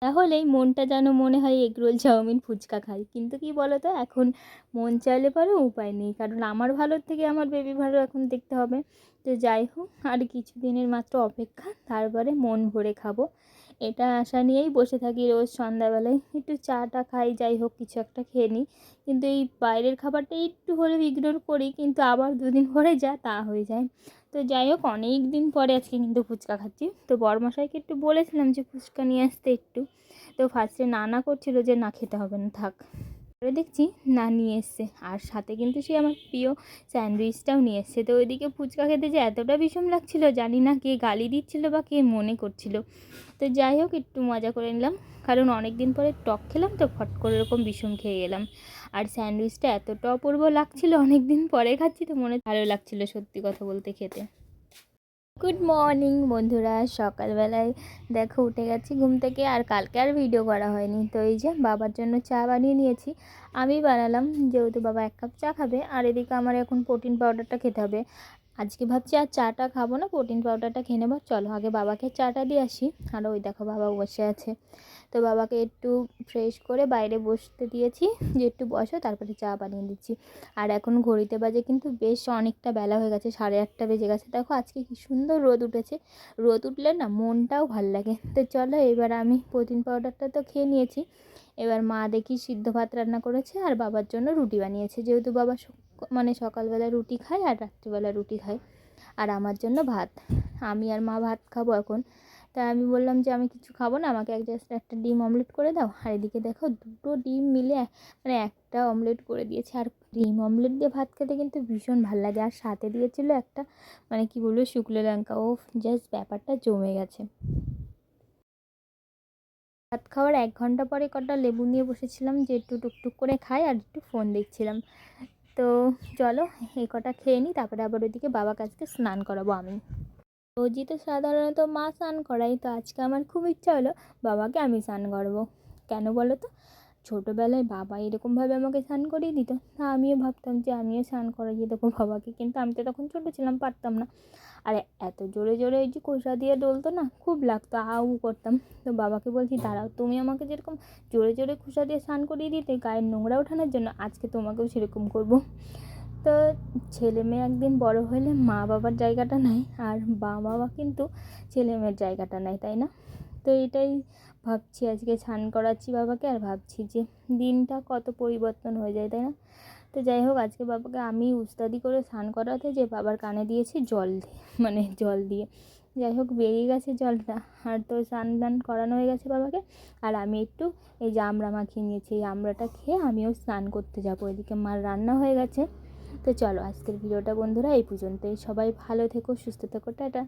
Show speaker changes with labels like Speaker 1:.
Speaker 1: তাহলেই মনটা যেন মনে হয় এগরোল চাউমিন ফুচকা খাই। কিন্তু কি বলো তো, এখন মন চাইলে পরে উপায় নেই, কারণ আমার ভালোর থেকে আমার বেবি ভালো এখন দেখতে হবে। তো যাই হোক, আর কিছু দিনের মাত্র অপেক্ষা, তারপরে মন ভরে খাবো। এটা আশা নিয়েই বসে থাকি রোজ সন্ধ্যাবেলায়, একটু চাটা খাই, যাই হোক কিছু একটা খেয়ে নিই। কিন্তু এই বাইরের খাবারটা একটু হলেও ইগনোর করি, কিন্তু আবার দুদিন পরে যা তা হয়ে যায়। তো যাই হোক, অনেক দিন পরে আজকে কিন্তু ফুচকা খাচ্ছি। তো বড়মশাইকে একটু বলেছিলাম যে ফুচকা নিয়ে আসতে একটু। তো ফার্স্টে না করছিল যে না খেতে হবে না থাক, পরে দেখছি না নিয়ে এসছে, আর সাথে কিন্তু সে আমার প্রিয় স্যান্ডউইচটাও নিয়ে এসছে। তো ওইদিকে ফুচকা খেতে যে এতটা বিষম লাগছিল, জানি না কে গালি দিচ্ছিল বা কে মনে করছিল। তো যাই হোক, একটু মজা করে নিলাম, কারণ অনেক দিন পরে টক খেলাম তো ফট করে এরকম বিষম খেয়ে গেলাম। আর স্যান্ডউইচটা এতটা অপূর্ব লাগছিল, অনেক দিন পরে খাচ্ছি তো মনে ভালো লাগছিল সত্যি কথা বলতে খেতে। গুড মর্নিং বন্ধুরা, সকালবেলায় দেখো উঠে গেছি ঘুম থেকে, আর কালকে আর ভিডিও করা হয়নি। তো এই যে বাবার জন্য চা বানিয়ে নিয়েছি, আমি বানালাম, যেহেতু বাবা 1 কাপ চা খাবে। আর এদিকে আমার এখন প্রোটিন পাউডারটা খেতে হবে। আজকে ভাবছি আর চাটা খাবো না, প্রোটিন পাউডারটা খেয়ে নেবো। চলো আগে বাবাকে চাটা দিয়ে আসি। আর ওই দেখো বাবা বসে আছে। তো বাবাকে একটু ফ্রেশ করে বাইরে বসতে দিয়েছি, যে একটু বসো, তারপরে চা বানিয়ে দিচ্ছি। আর এখন ঘড়িতে বাজে কিন্তু বেশ অনেকটা বেলা হয়ে গেছে, 8:30 বেজে গেছে। দেখো আজকে কি সুন্দর রোদ উঠেছে, রোদ উঠলে না মনটাও ভাল লাগে। তো চলো, এবার আমি প্রোটিন পাউডারটা তো খেয়ে নিয়েছি। এবার মা দেখি সিদ্ধ ভাত রান্না করেছে, আর বাবার জন্য রুটি বানিয়েছে, যেহেতু বাবা মানে সকালবেলা রুটি খায় আর রাত্রিবেলা রুটি খায়। আর আমার জন্য ভাত, আমি আর মা ভাত খাবো এখন। তাই আমি বললাম যে আমি কিছু খাবো না, আমাকে জাস্ট একটা ডিম অমলেট করে দাও। আর এদিকে দেখো দুটো ডিম মিলে মানে একটা অমলেট করে দিয়েছে। আর ডিম অমলেট দিয়ে ভাত খেতে কিন্তু ভীষণ ভালো লাগে। আর সাথে দিয়েছিল একটা মানে কি বলবো শুকনো লঙ্কা, ও জাস্ট ব্যাপারটা জমে গেছে। ভাত খাওয়ার 1 ঘন্টা পরে কটা লেবু নিয়ে বসেছিলাম, যে একটু টুকটুক করে খাই, আর একটু ফোন দেখছিলাম। তো চলো এই কটা খেয়ে নিই, তারপরে আবার ওইদিকে বাবা কাছকে স্নান করাবো আমি। রোজই তো সাধারণত মা স্নান করাই, তো আজকে আমার খুব ইচ্ছা হলো বাবাকে আমি স্নান করাবো। কেন বলো তো, ছোটোবেলায় বাবা এরকমভাবে আমাকে স্নান করিয়ে দিত, তা আমিও ভাবতাম যে আমিও স্নান করাইয়ে দেবো বাবাকে, কিন্তু আমি তো তখন ছোটো ছিলাম, পারতাম না। আর এত জোরে জোরে ওই যে কষা দিয়ে ডলতো না, খুব লাগতো, আউ করতাম। তো বাবাকে বলছি দাঁড়াও, তুমি আমাকে যেরকম জোরে জোরে খোসা দিয়ে স্নান করিয়ে দিতে গায়ের নোংরা ওঠানোর জন্য, আজকে তোমাকেও সেরকম করবো। তো ছেলে মেয়ে একদিন বড় হলে মা বাবার জায়গাটা নেয়, আর বাবা কিন্তু ছেলে মেয়ের জায়গাটা নেয়, তাই না? তো এটাই ভাবছি, আজকে স্নান করাচ্ছি বাবাকে, আর ভাবছি যে দিনটা কত পরিবর্তন হয়ে যায়, তাই না? তো যাই হোক, আজকে বাবাকে আমি উস্তাদি করে স্নান করাতে যে বাবার কানে দিয়েছি জল দিয়ে, মানে জল দিয়ে। যাই হোক বেরিয়ে গেছে জলটা, আর তো স্নান টান করানো হয়ে গেছে বাবাকে। আর আমি একটু এই যে আমড়া মাখিয়ে নিয়েছি, এই আমড়াটা খেয়ে আমিও স্নান করতে যাবো। এদিকে মার রান্না হয়ে গেছে। তো চলো আজকের ভিডিওটা বন্ধুরা এই পর্যন্তই। সবাই ভালো থেকো, সুস্থ থেকো, টাটা।